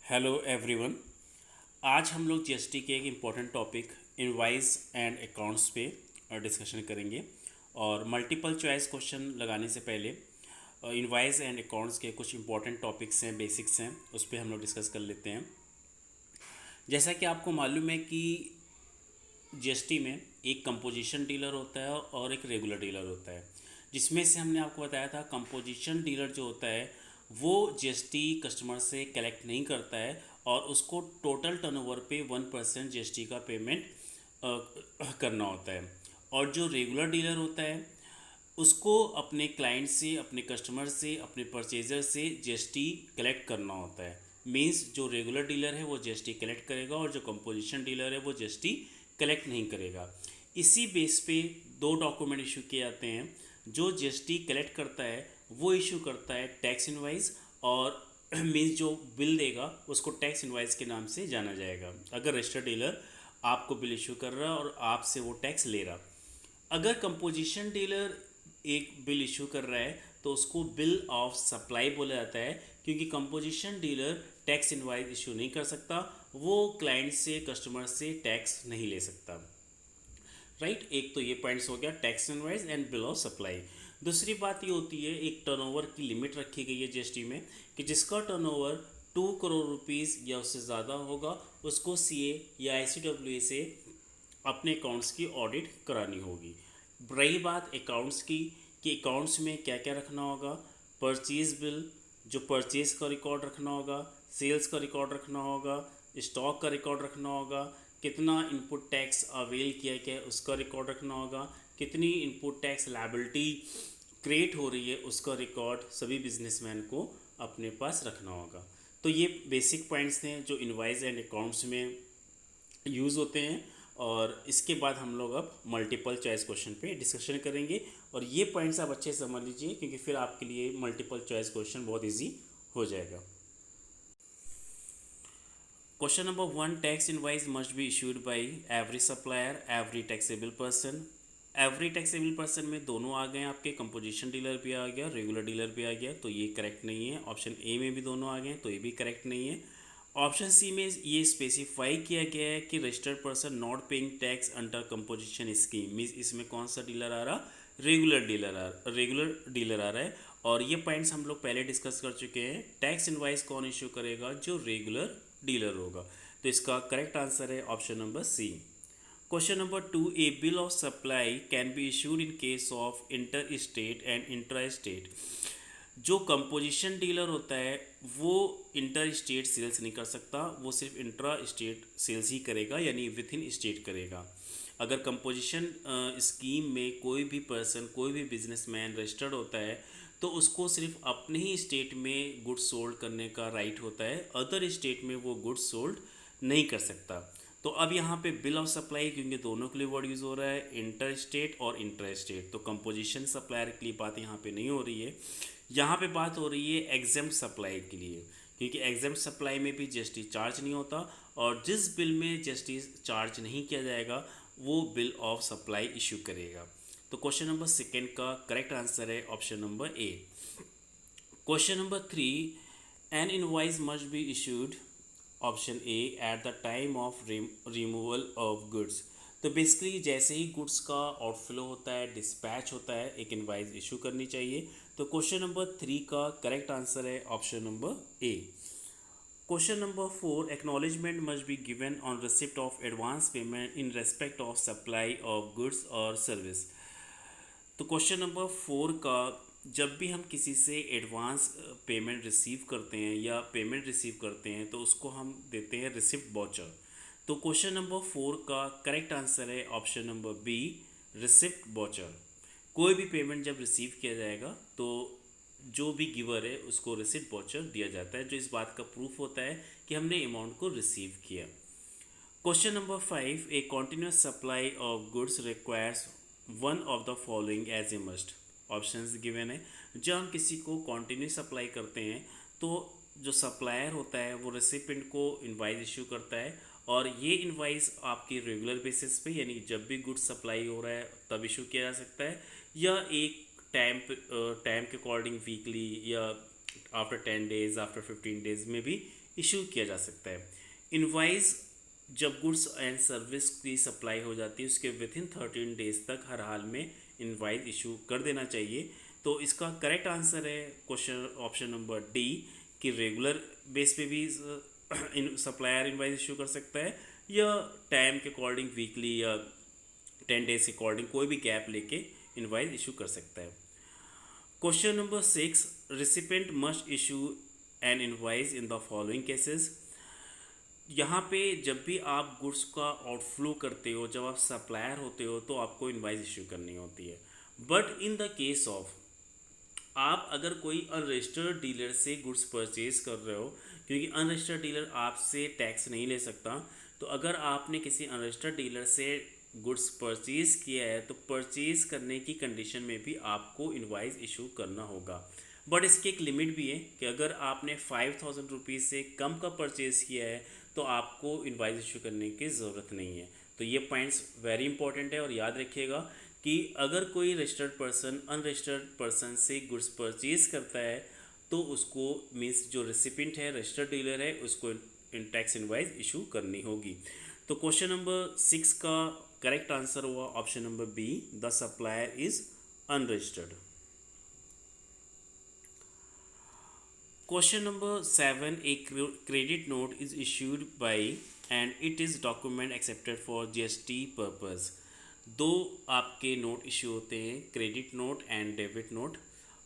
Hello everyone. आज हम लोग जीएसटी के एक important topic invoice and accounts पे डिस्कशन करेंगे। और मल्टीपल चॉइस क्वेश्चन लगाने से पहले इनवाइस एंड अकाउंट्स के कुछ इंपॉर्टेंट टॉपिक्स हैं, बेसिक्स हैं, उस पर हम लोग डिस्कस कर लेते हैं। जैसा कि आपको मालूम है कि जीएसटी में एक कंपोजिशन डीलर होता है और एक रेगुलर डीलर होता है, जिसमें से हमने आपको बताया था कंपोजिशन डीलर जो होता है वो जीएसटी कस्टमर से कलेक्ट नहीं करता है और उसको टोटल टर्नओवर पे 1% जीएसटी का पेमेंट करना होता है। और जो रेगुलर डीलर होता है उसको अपने क्लाइंट से, अपने कस्टमर से, अपने परचेजर से जीएसटी कलेक्ट करना होता है। मींस जो रेगुलर डीलर है वो जीएसटी कलेक्ट करेगा और जो कंपोजिशन डीलर है वो जीएसटी कलेक्ट नहीं करेगा। इसी बेस पे दो डॉक्यूमेंट इशू किए जाते हैं। जो जीएसटी कलेक्ट करता है वो इशू करता है टैक्स इनवाइस, और मीन्स जो बिल देगा उसको टैक्स इनवाइस के नाम से जाना जाएगा। अगर रजिस्टर्ड डीलर आपको बिल इशू कर रहा है और आपसे वो टैक्स ले रहा, अगर कंपोजिशन डीलर एक बिल इशू कर रहा है तो उसको बिल ऑफ सप्लाई बोला जाता है, क्योंकि composition dealer tax invoice issue नहीं कर सकता, वो क्लाइंट से, कस्टमर से टैक्स नहीं ले सकता। राइट, एक तो ये पॉइंट्स हो गया tax invoice and bill of supply. दूसरी बात ये होती है, एक टर्नओवर की लिमिट रखी गई है जीएसटी में कि जिसका टर्नओवर 2 करोड़ रुपीज़ या उससे ज़्यादा होगा उसको सीए या आईसीडब्ल्यूए से अपने अकाउंट्स की ऑडिट करानी होगी। रही बात अकाउंट्स की कि अकाउंट्स में क्या क्या रखना होगा, परचेज बिल, जो परचेज का रिकॉर्ड रखना होगा, सेल्स का रिकॉर्ड रखना होगा, स्टॉक का रिकॉर्ड रखना होगा, कितना इनपुट टैक्स अवेल किया गया उसका रिकॉर्ड रखना होगा, कितनी इनपुट टैक्स लायबिलिटी क्रिएट हो रही है उसका रिकॉर्ड सभी बिजनेसमैन को अपने पास रखना होगा। तो ये बेसिक पॉइंट्स हैं जो इनवाइस एंड अकाउंट्स में यूज़ होते हैं। और इसके बाद हम लोग अब मल्टीपल चॉइस क्वेश्चन पे डिस्कशन करेंगे, और ये पॉइंट्स आप अच्छे से समझ लीजिए क्योंकि फिर आपके लिए मल्टीपल चॉइस क्वेश्चन बहुत इजी हो जाएगा। Question number 1, tax invoice must be issued by every supplier, every taxable person. Every taxable person में दोनों आ गए आपके, कंपोजिशन डीलर भी आ गया, रेगुलर डीलर भी आ गया, तो ये करेक्ट नहीं है। ऑप्शन ए में भी दोनों आ गए तो ये भी करेक्ट नहीं है। ऑप्शन सी में ये स्पेसिफाई किया गया है कि registered person not paying tax under composition scheme, means इसमें कौन सा डीलर आ रहा, रेगुलर डीलर आ रहा है। और ये पॉइंट्स हम लोग पहले डिस्कस कर चुके हैं। टैक्स इनवाइस कौन इशू करेगा, जो रेगुलर डीलर होगा। तो इसका करेक्ट आंसर है option number C. Question number 2, a bill of supply can be issued in case of inter state and intra state. जो कंपोजिशन डीलर होता है वो इंटर स्टेट सेल्स नहीं कर सकता, वो सिर्फ इंट्रा स्टेट सेल्स ही करेगा, यानी विद इन स्टेट करेगा। अगर कंपोजिशन स्कीम में कोई भी पर्सन, कोई भी बिजनेसमैन रजिस्टर्ड होता है तो उसको सिर्फ अपने ही स्टेट में गुड्स सोल्ड करने का राइट होता है, अदर स्टेट में वो गुड्स सोल्ड नहीं कर सकता। तो अब यहाँ पे बिल ऑफ सप्लाई, क्योंकि दोनों के लिए वर्ड यूज़ हो रहा है, इंटर स्टेट और इंट्रा स्टेट, तो कंपोजिशन सप्लायर के लिए बात यहाँ पे नहीं हो रही है। यहाँ पे बात हो रही है एग्जेम्प्ट सप्लाई के लिए, क्योंकि एग्जेम्प्ट सप्लाई में भी जीएसटी चार्ज नहीं होता, और जिस बिल में जीएसटी चार्ज नहीं किया जाएगा वो बिल ऑफ सप्लाई इशू करेगा। तो क्वेश्चन नंबर सेकेंड का करेक्ट आंसर है option number A. Question number 3, an invoice must be issued, option A, at the time of removal of goods. तो बेसिकली जैसे ही गुड्स का आउटफ्लो होता है, डिस्पैच होता है, एक इनवाइस इशू करनी चाहिए। तो क्वेश्चन नंबर 3 का करेक्ट आंसर है option number A. Question number 4, acknowledgement must be given on receipt of advance payment in respect of supply of goods और सर्विस। तो क्वेश्चन नंबर 4 का, जब भी हम किसी से एडवांस पेमेंट रिसीव करते हैं या पेमेंट रिसीव करते हैं तो उसको हम देते हैं रिसिप्ट वाउचर। तो क्वेश्चन नंबर 4 का करेक्ट आंसर है option number B, receipt voucher. कोई भी पेमेंट जब रिसीव किया जाएगा तो जो भी गिवर है उसको रिसिप्ट वाउचर दिया जाता है, जो इस बात का प्रूफ होता है कि हमने अमाउंट को रिसीव किया। Question number 5, a continuous supply of goods requires one of the following as a must. Options given है। जब हम किसी को कॉन्टिन्यूस सप्लाई करते हैं तो जो सप्लायर होता है वो रेसिपिएंट को इनवाइस इशू करता है, और ये इनवाइस आपकी रेगुलर बेसिस पे, यानी जब भी गुड्स सप्लाई हो रहा है तब इशू किया जा सकता है, या एक टाइम के अकॉर्डिंग वीकली या आफ्टर 10 डेज, आफ्टर 15 डेज में भी इशू किया जा सकता है। इनवाइस जब गुड्स एंड सर्विस की सप्लाई हो जाती है उसके विद इन 13 डेज तक हर हाल में इनवाइस इशू कर देना चाहिए। तो इसका करेक्ट आंसर है क्वेश्चन ऑप्शन नंबर डी कि रेगुलर बेस पे भी सप्लायर इनवाइस इशू कर सकता है या टाइम के अकॉर्डिंग वीकली या 10 डेज के अकॉर्डिंग कोई भी गैप लेके इनवाइस इशू कर सकता है। Question number 6, recipient must issue an invoice in the following cases. यहाँ पे जब भी आप गुड्स का आउटफ्लो करते हो, जब आप सप्लायर होते हो तो आपको इनवाइस इशू करनी होती है। But in the case of आप अगर कोई अनरजिस्टर्ड डीलर से गुड्स परचेज कर रहे हो, क्योंकि अनरजिस्टर्ड डीलर आपसे टैक्स नहीं ले सकता, तो अगर आपने किसी अनरजिस्टर्ड डीलर से गुड्स परचेज किया है तो परचेज करने की कंडीशन में भी आपको इनवाइस इशू करना होगा। बट इसकी एक लिमिट भी है कि अगर आपने 5000 रुपीज़ से कम का परचेज किया है तो आपको इनवाइस इशू करने की ज़रूरत नहीं है। तो ये पॉइंट्स वेरी इंपॉर्टेंट है और याद रखिएगा कि अगर कोई रजिस्टर्ड पर्सन अनरजिस्टर्ड पर्सन से गुड्स परचेज करता है तो उसको मीन्स जो रेसिपिएंट है रजिस्टर्ड डीलर है उसको टैक्स इनवाइस इशू करनी होगी। तो क्वेश्चन नंबर 6 का करेक्ट आंसर हुआ option number B, the supplier is unregistered. Question number 7, a credit note is issued by and it is document accepted for GST purpose. दो आपके note issue होते हैं, credit note and debit note,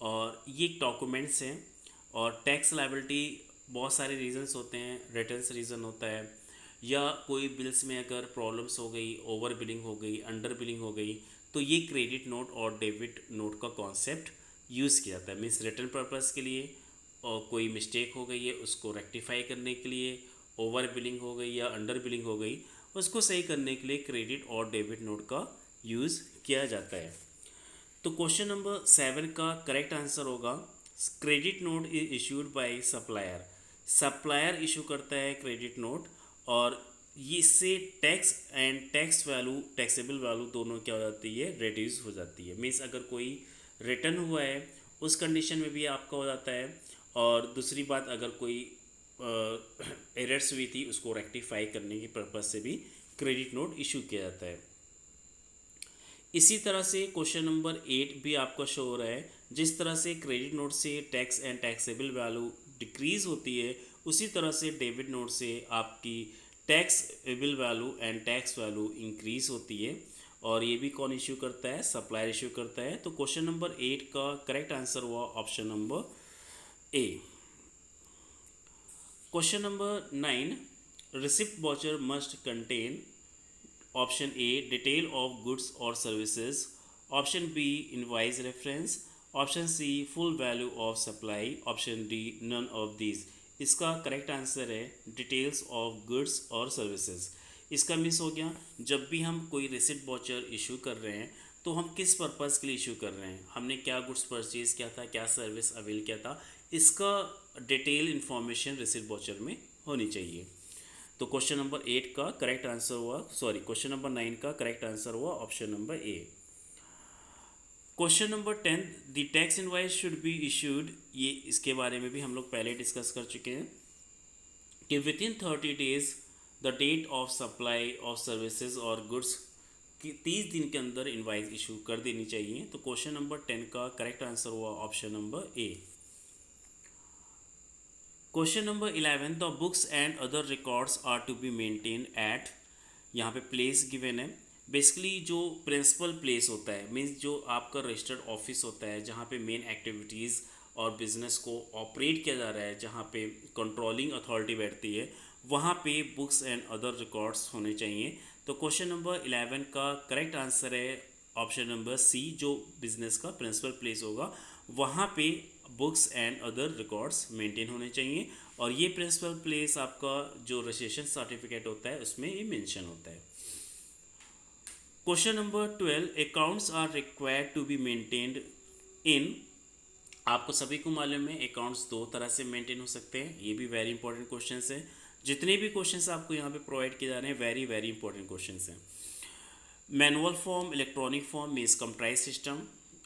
और ये documents हैं। और tax liability बहुत सारे रीजंस होते हैं, रिटर्न्स रीज़न होता है, या कोई बिल्स में अगर प्रॉब्लम्स हो गई, ओवर बिलिंग हो गई, अंडर बिलिंग हो गई, तो ये क्रेडिट नोट और डेबिट नोट का कॉन्सेप्ट यूज़ किया जाता है। मीन्स रिटर्न पर्पज़ के लिए, और कोई मिस्टेक हो गई है उसको रेक्टिफाई करने के लिए, ओवर बिलिंग हो गई या अंडर बिलिंग हो गई उसको सही करने के लिए क्रेडिट और डेबिट नोट का यूज़ किया जाता है। तो क्वेश्चन नंबर 7 का करेक्ट आंसर होगा credit note is issued by supplier. Supplier issue करता है क्रेडिट नोट, और ये इससे tax and tax value, taxable value दोनों क्या हो जाती है, रिड्यूस हो जाती है। मीन्स अगर कोई रिटर्न हुआ है उस कंडीशन में भी आपका हो जाता है, और दूसरी बात अगर कोई एरर्स हुई थी उसको रेक्टिफाई करने की पर्पज़ से भी क्रेडिट नोट इशू किया जाता है। इसी तरह से क्वेश्चन नंबर 8 भी आपका शो हो रहा है, जिस तरह से क्रेडिट नोट से tax and taxable value decrease होती है उसी तरह से डेबिट नोट से आपकी taxable value and tax value increase होती है। और ये भी कौन इशू करता है, सप्लायर इशू करता है। तो क्वेश्चन नंबर 8 का करेक्ट आंसर हुआ option number A. Question number 9, receipt voucher must contain option A detail of goods और services, option B invoice reference, option C full value of supply, option D none of these. इसका correct answer है details of goods और services. इसका miss हो गया, जब भी हम कोई रिसिप्ट वाउचर इशू कर रहे हैं तो हम किस पर्पज़ के लिए इशू कर रहे हैं, हमने क्या गुड्स परचेज किया था, क्या सर्विस अवेल किया था, इसका डिटेल इन्फॉर्मेशन रिसिप्ट वाउचर में होनी चाहिए। तो क्वेश्चन नंबर 8 का करेक्ट आंसर हुआ, क्वेश्चन नंबर 9 का करेक्ट आंसर हुआ option number A. Question number 10, the tax invoice should be issued. ये इसके बारे में भी हम लोग पहले डिस्कस कर चुके हैं कि within 30 days the date of supply of services और गुड्स कि 30 दिन के अंदर इनवाइस इशू कर देनी चाहिए। तो क्वेश्चन नंबर 10 का करेक्ट आंसर हुआ option number A. Question number 11, the books and other records are to be maintain at, यहाँ पे प्लेस गिवन है। बेसिकली जो प्रिंसिपल प्लेस होता है, मीन्स जो आपका रजिस्टर्ड ऑफिस होता है जहाँ पे मेन एक्टिविटीज़ और बिजनेस को ऑपरेट किया जा रहा है, जहाँ पे कंट्रोलिंग अथॉरिटी बैठती है, वहाँ पे बुक्स एंड अदर रिकॉर्ड्स होने चाहिए। तो क्वेश्चन नंबर 11 का करेक्ट आंसर है ऑप्शन नंबर सी, जो बिजनेस का प्रिंसिपल प्लेस होगा वहाँ पे books and other records maintain होने चाहिए। और ये प्रिंसिपल प्लेस आपका जो रजिस्ट्रेशन सर्टिफिकेट होता है उसमें ये मेंशन होता है। Question number 12, accounts are required to be maintained in. आपको सभी को मालूम है अकाउंट्स दो तरह से मेंटेन हो सकते हैं, ये भी वेरी इंपॉर्टेंट क्वेश्चन है। जितने भी क्वेश्चंस आपको यहाँ पे प्रोवाइड किए जा रहे हैं वेरी वेरी इंपॉर्टेंट क्वेश्चंस हैं। Manual form, electronic form means comprise system,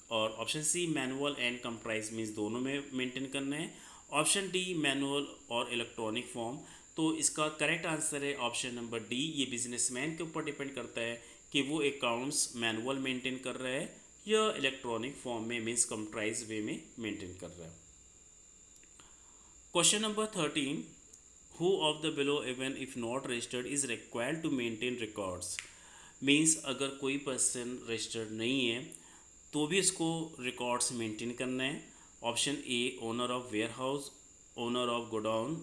और option C manual and comprise means दोनों में मेंटेन करना है। ऑप्शन डी मैनुअल और इलेक्ट्रॉनिक फॉर्म। तो इसका करेक्ट आंसर है ऑप्शन नंबर डी। ये बिजनेसमैन के ऊपर डिपेंड करता है कि वो अकाउंट्स मैनुअल मेंटेन कर रहा है या इलेक्ट्रॉनिक फॉर्म में मीन्स कंप्यूटराइज वे में मेंटेन कर रहा है। Question number 13, who of the below even if not registered is required to maintain records। Means अगर कोई पर्सन रजिस्टर्ड नहीं है तो भी उसको रिकॉर्ड्स मेंटेन करना है। Option A owner of warehouse, owner of godown,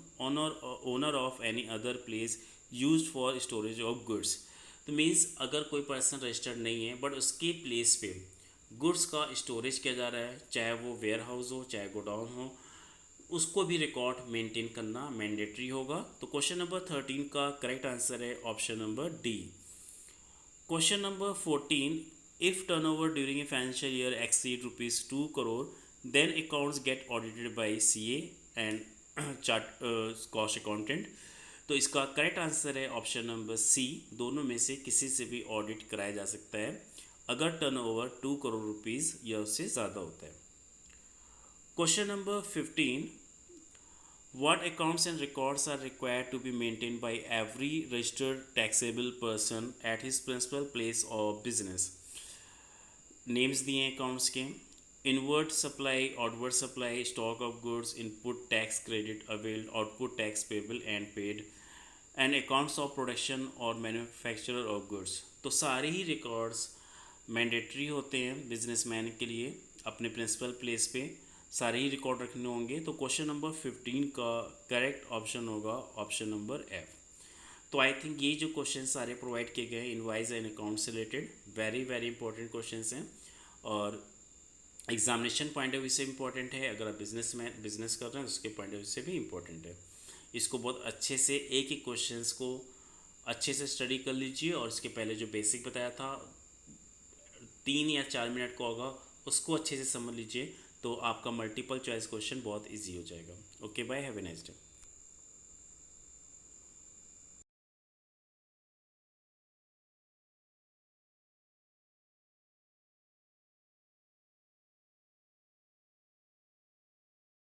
owner of any other place used for storage of goods. तो मीन्स अगर कोई पर्सन रजिस्टर्ड नहीं है बट उसके प्लेस पे गुड्स का स्टोरेज किया जा रहा है, चाहे वो वेयर हाउस हो चाहे गोडाउन हो, उसको भी रिकॉर्ड मेंटेन करना मैंडेटरी होगा। तो क्वेश्चन नंबर 13 का करेक्ट आंसर है option number D. Question number 14, if turnover during a financial year exceed ₹2 crore then accounts get audited by CA and chart cost accountant. तो इसका करेक्ट आंसर है option number C. दोनों में से किसी से भी ऑडिट कराया जा सकता है अगर टर्नओवर 2 करोड़ रुपीज़ या उससे ज़्यादा होता है। Question number 15, what accounts and records are required to be maintained by every registered taxable person at his principal place of business। Names दिए हैं अकाउंट्स के, inward supply, outward supply, stock of goods, input tax credit availed, output tax payable and paid, and accounts of production और manufacturer of goods. तो सारे ही records mandatory होते हैं businessman के लिए, अपने प्रिंसिपल प्लेस पे सारे ही रिकॉर्ड रखने होंगे। तो क्वेश्चन नंबर 15 का करेक्ट ऑप्शन होगा ऑप्शन नंबर एफ। तो आई थिंक ये जो क्वेश्चन सारे प्रोवाइड किए गए हैं इनवाइज एंड अकाउंट से related very very important questions हैं और एग्जामिनेशन पॉइंट ऑफ व्यू से इंपॉर्टेंट है। अगर आप बिजनेस कर रहे हैं उसके पॉइंट ऑफ व्यू से भी इंपॉर्टेंट है। इसको बहुत अच्छे से एक एक क्वेश्चंस को अच्छे से स्टडी कर लीजिए और इसके पहले जो बेसिक बताया था 3 या 4 मिनट का होगा उसको अच्छे से समझ लीजिए तो आपका मल्टीपल चॉइस क्वेश्चन बहुत इजी हो जाएगा। Okay bye, have a nice day.